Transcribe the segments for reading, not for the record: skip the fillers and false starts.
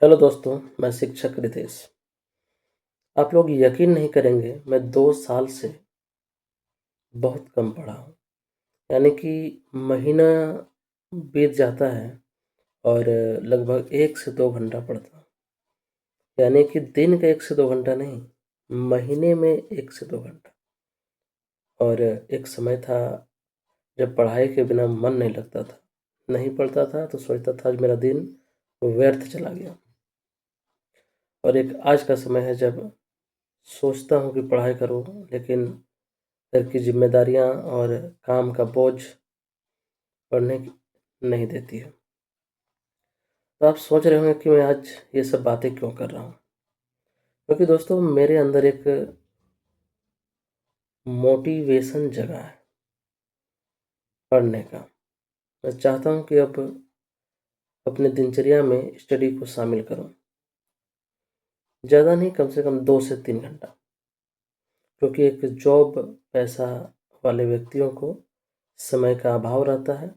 Hello दोस्तों, मैं शिक्षक रितेश। आप लोग यकीन नहीं करेंगे, मैं 2 साल से बहुत कम पढ़ा हूँ। यानी कि महीना बीत जाता है और लगभग 1 से 2 घंटा पढ़ता हूँ। यानी कि दिन का 1 से 2 घंटा नहीं, महीने में 1 से 2 घंटा। और एक समय था जब पढ़ाई के बिना मन नहीं लगता था। नहीं पढ़ता था तो सोचता था आज मेरा दिन व्यर्थ चला गया। और एक आज का समय है जब सोचता हूँ कि पढ़ाई करूँ, लेकिन घर की ज़िम्मेदारियाँ और काम का बोझ पढ़ने की नहीं देती है। तो आप सोच रहे होंगे कि मैं आज ये सब बातें क्यों कर रहा हूँ? क्योंकि दोस्तों मेरे अंदर एक मोटिवेशन जगा है पढ़ने का। मैं चाहता हूँ कि अब अपने दिनचर्या में स्टडी को शामिल करूँ। ज़्यादा नहीं, कम से कम 2 से 3 घंटा। क्योंकि एक जॉब पैसा वाले व्यक्तियों को समय का अभाव रहता है।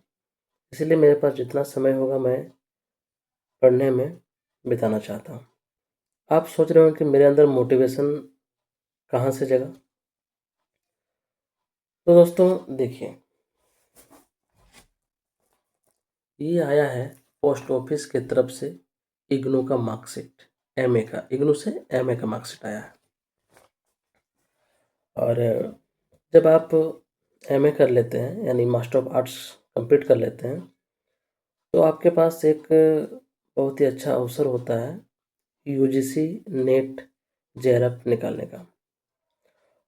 इसीलिए मेरे पास जितना समय होगा मैं पढ़ने में बिताना चाहता हूँ। आप सोच रहे हो कि मेरे अंदर मोटिवेशन कहाँ से जगा? तो दोस्तों देखिए, ये आया है पोस्ट ऑफिस की तरफ से इग्नू का मार्कशीट, एमए का। इग्नू से एमए का मार्कशीट आया है। और जब आप एमए कर लेते हैं, यानी मास्टर ऑफ आर्ट्स कंप्लीट कर लेते हैं, तो आपके पास एक बहुत ही अच्छा अवसर होता है यूजीसी नेट जेआरएफ निकालने का।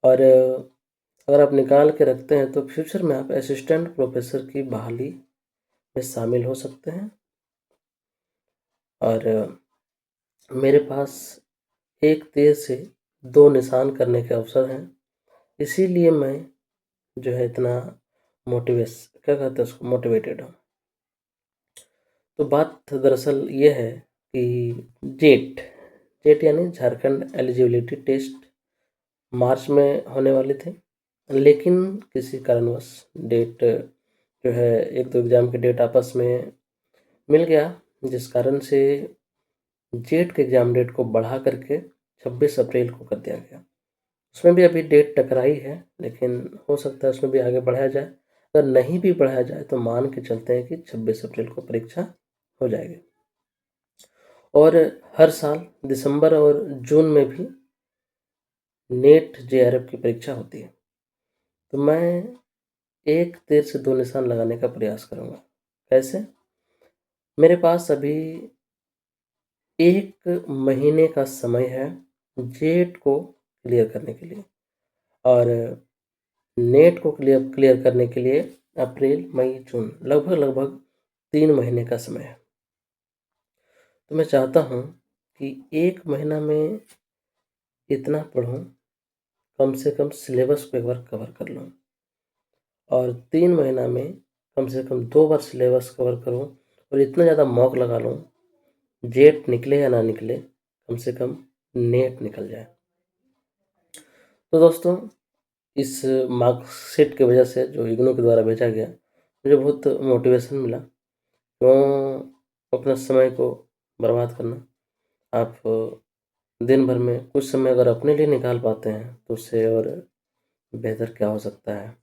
और अगर आप निकाल के रखते हैं तो फ्यूचर में आप असिस्टेंट प्रोफेसर की बहाली में शामिल हो सकते हैं। और मेरे पास एक तीर से 2 निशान करने के अवसर हैं। इसीलिए मैं जो है इतना क्या कहते हैं उसको, मोटिवेटेड हूँ। तो बात दरअसल ये है कि जेट जेट यानी झारखंड एलिजिबिलिटी टेस्ट मार्च में होने वाले थे, लेकिन किसी कारणवश डेट जो है, 1-2 एग्ज़ाम की डेट आपस में मिल गया, जिस कारण से जेट के एग्ज़ाम डेट को बढ़ा करके 26 अप्रैल को कर दिया गया। उसमें भी अभी डेट टकराई है, लेकिन हो सकता है उसमें भी आगे बढ़ाया जाए। अगर नहीं भी बढ़ाया जाए तो मान के चलते हैं कि 26 अप्रैल को परीक्षा हो जाएगी। और हर साल दिसंबर और जून में भी नेट जेआरएफ की परीक्षा होती है। तो मैं एक तीर से 2 निशान लगाने का प्रयास करूँगा। कैसे? मेरे पास अभी 1 महीने का समय है जेट को क्लियर करने के लिए, और नेट को क्लियर करने के लिए अप्रैल, मई, जून लगभग 3 महीने का समय है। तो मैं चाहता हूँ कि 1 महीना में इतना पढूँ, कम से कम सिलेबस को एक बार कवर कर लूँ, और 3 महीना में कम से कम 2 बार सिलेबस कवर करूँ, और इतना ज़्यादा मॉक लगा लूँ, जेट निकले या ना निकले, कम से कम नेट निकल जाए। तो दोस्तों, इस मार्कशीट की वजह से जो इग्नू के द्वारा भेजा गया, मुझे बहुत मोटिवेशन मिला। क्यों अपना समय को बर्बाद करना? आप दिन भर में कुछ समय अगर अपने लिए निकाल पाते हैं तो उससे और बेहतर क्या हो सकता है।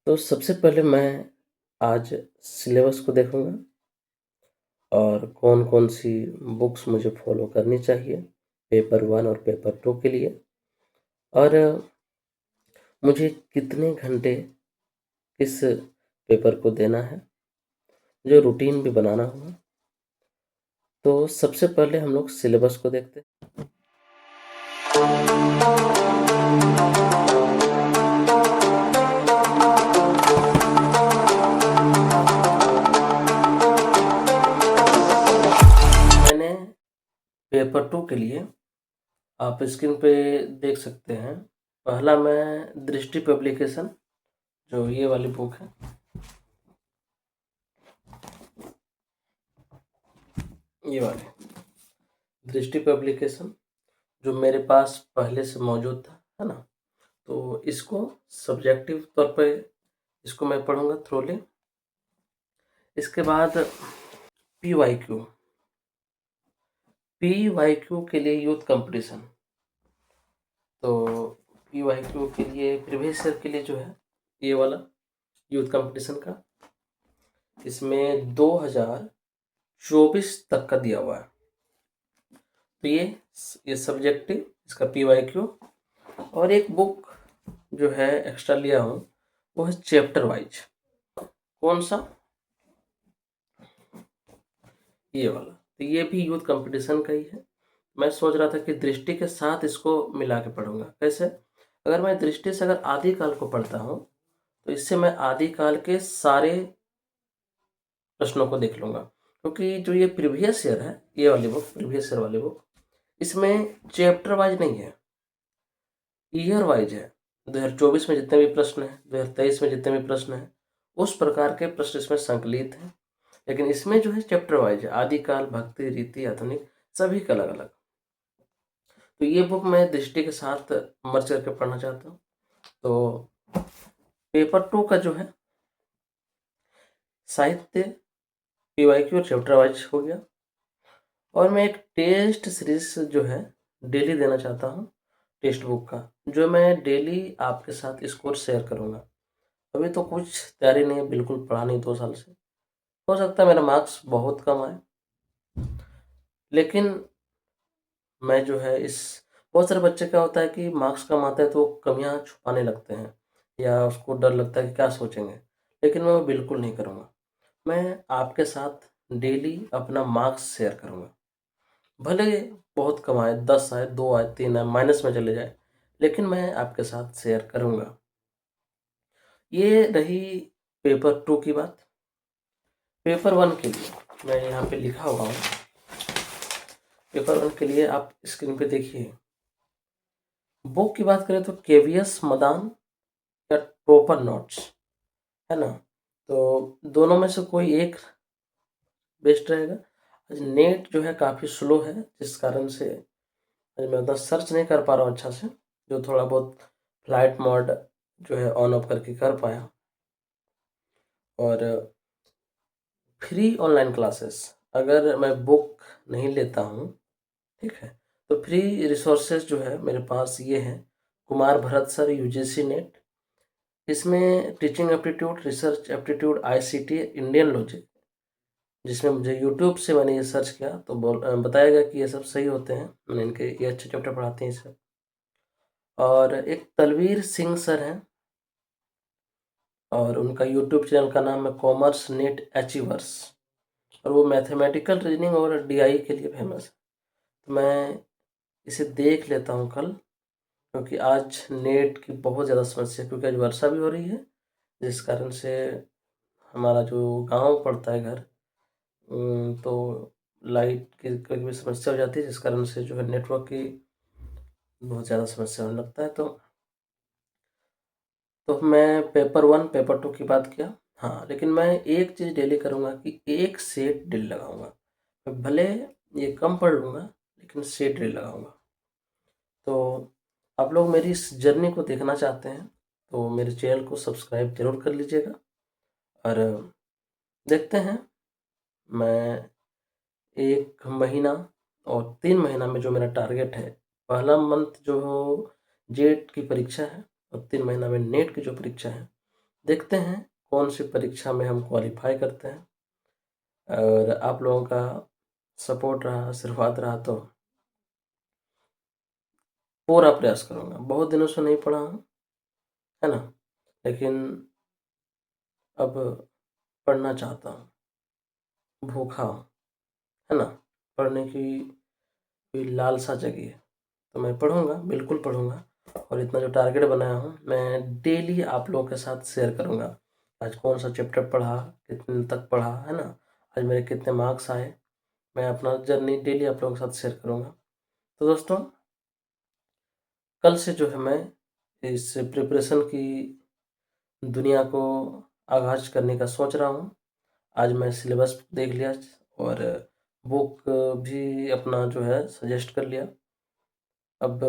तो सबसे पहले मैं आज सिलेबस को देखूँगा और कौन-कौन सी बुक्स मुझे फॉलो करनी चाहिए पेपर 1 और पेपर 2 के लिए, और मुझे कितने घंटे किस पेपर को देना है, जो रूटीन भी बनाना होगा। तो सबसे पहले हम लोग सिलेबस को देखते हैं। मैंने पेपर 2 के लिए, आप स्क्रीन पे देख सकते हैं, पहला मैं दृष्टि पब्लिकेशन, जो ये वाली बुक है, ये वाली दृष्टि पब्लिकेशन, जो मेरे पास पहले से मौजूद था, है ना? तो इसको सब्जेक्टिव तौर पे इसको मैं पढ़ूँगा थ्रोली। इसके बाद पीवाईक्यू, PYQ के लिए यूथ कंपटीशन, तो PYQ के लिए प्रीवियस ईयर के लिए जो है ये वाला यूथ कंपटीशन का, इसमें 2024 तक का दिया हुआ है। तो ये सब्जेक्टिव इसका PYQ, और एक बुक जो है एक्स्ट्रा लिया हूँ वो है चैप्टर वाइज। कौन सा? ये वाला। तो ये भी यूथ कंपटीशन का ही है। मैं सोच रहा था कि दृष्टि के साथ इसको मिला के पढ़ूंगा। कैसे? अगर मैं दृष्टि से अगर आदिकाल को पढ़ता हूँ तो इससे मैं आदिकाल के सारे प्रश्नों को देख लूंगा, क्योंकि जो ये प्रीवियस ईयर है, ये वाली बुक प्रीवियस ईयर वाली बुक, इसमें चैप्टर वाइज नहीं है, ईयर वाइज है। 2024 में जितने भी प्रश्न हैं, 2023 में जितने भी प्रश्न हैं, उस प्रकार के प्रश्न इसमें संकलित हैं। लेकिन इसमें जो है चैप्टर वाइज है, आदिकाल, भक्ति, रीति, आधुनिक, सभी का अलग अलग। तो ये बुक मैं दृष्टि के साथ मर्ज करके पढ़ना चाहता हूँ। तो पेपर 2 का जो है साहित्य PYQ और चैप्टर वाइज हो गया। और मैं एक टेस्ट सीरीज जो है डेली देना चाहता हूँ, टेक्स्ट बुक का, जो मैं डेली आपके साथ स्कोर शेयर करूँगा। अभी तो कुछ तैयारी नहीं है, बिल्कुल पढ़ा नहीं 2 साल से। हो सकता है मेरा मार्क्स बहुत कम आए, लेकिन मैं जो है इस बहुत सारे बच्चे क्या होता है कि मार्क्स कम आता है तो कमियां छुपाने लगते हैं, या उसको डर लगता है कि क्या सोचेंगे। लेकिन मैं वो बिल्कुल नहीं करूँगा। मैं आपके साथ डेली अपना मार्क्स शेयर करूँगा, भले बहुत कम आए, 10 आए, 2 आए, 3 आए, माइनस में चले जाए, लेकिन मैं आपके साथ शेयर करूँगा। ये रही पेपर 2 की बात। पेपर 1 के लिए मैं यहाँ पे लिखा हुआ हूँ। पेपर 1 के लिए आप स्क्रीन पे देखिए। बुक की बात करें तो केवीएस मदान या टोपर नोट्स, है ना? तो दोनों में से कोई एक बेस्ट रहेगा। आज नेट जो है काफ़ी स्लो है, जिस कारण से आज मैं उतना सर्च नहीं कर पा रहा हूँ अच्छा से, जो थोड़ा बहुत फ्लाइट मोड जो है ऑन ऑफ करके कर पाया। और फ्री ऑनलाइन क्लासेस, अगर मैं बुक नहीं लेता हूँ, ठीक है, तो फ्री रिसोर्सेज जो है मेरे पास ये हैं। Kumar Bharat sir, UGC net, इसमें teaching aptitude, research aptitude, ICT, Indian logic, जिसमें मुझे यूट्यूब से मैंने ये सर्च किया तो बताया गया कि ये सब सही होते हैं। मैंने इनके ये अच्छे चैप्टर पढ़ाते हैं इसे। और एक तलवीर सिंह सर हैं, और उनका यूट्यूब चैनल का नाम है कॉमर्स नेट अचीवर्स, और वो मैथमेटिकल रीजनिंग और DI के लिए फेमस है। तो मैं इसे देख लेता हूँ कल, क्योंकि आज नेट की बहुत ज़्यादा समस्या है, क्योंकि आज वर्षा भी हो रही है, जिस कारण से हमारा जो गांव पड़ता है घर, तो लाइट की कभी भी समस्या हो जाती है, जिस कारण से जो है नेटवर्क की बहुत ज़्यादा समस्या होने लगता है। तो मैं पेपर 1 पेपर 2 की बात किया। हाँ, लेकिन मैं एक चीज़ डेली करूँगा कि एक सेट डेली लगाऊंगा। मैं भले ये कम पढ़ लूँगा, लेकिन सेट डेली लगाऊंगा। तो आप लोग मेरी इस जर्नी को देखना चाहते हैं तो मेरे चैनल को सब्सक्राइब जरूर कर लीजिएगा। और देखते हैं, मैं 1 महीना और 3 महीना में जो मेरा टारगेट है, पहला मंथ जो जेट की परीक्षा है और 3 महीना में नेट की जो परीक्षा है, देखते हैं कौन सी परीक्षा में हम क्वालिफाई करते हैं। और आप लोगों का सपोर्ट रहा, आशीर्वाद रहा, तो पूरा प्रयास करूँगा। बहुत दिनों से नहीं पढ़ा हूँ, है ना, लेकिन अब पढ़ना चाहता हूँ, भूखा हूँ, है ना, पढ़ने की कोई लालसा जगी है, तो मैं पढ़ूँगा, बिल्कुल पढ़ूँगा। और इतना जो टारगेट बनाया हूँ, मैं डेली आप लोगों के साथ शेयर करूँगा। आज कौन सा चैप्टर पढ़ा, कितने तक पढ़ा, है ना, आज मेरे कितने मार्क्स आए, मैं अपना जर्नी डेली आप लोगों के साथ शेयर करूँगा। तो दोस्तों, कल से जो है मैं इस प्रिपरेशन की दुनिया को आगाज करने का सोच रहा हूँ। आज मैं सिलेबस देख लिया और बुक भी अपना जो है सजेस्ट कर लिया। अब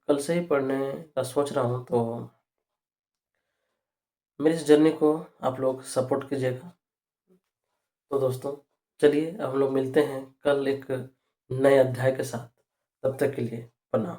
कल से ही पढ़ने का सोच रहा हूँ, तो मेरी इस जर्नी को आप लोग सपोर्ट कीजिएगा। तो दोस्तों, चलिए अब हम लोग मिलते हैं कल एक नए अध्याय के साथ। तब तक के लिए प्रणाम।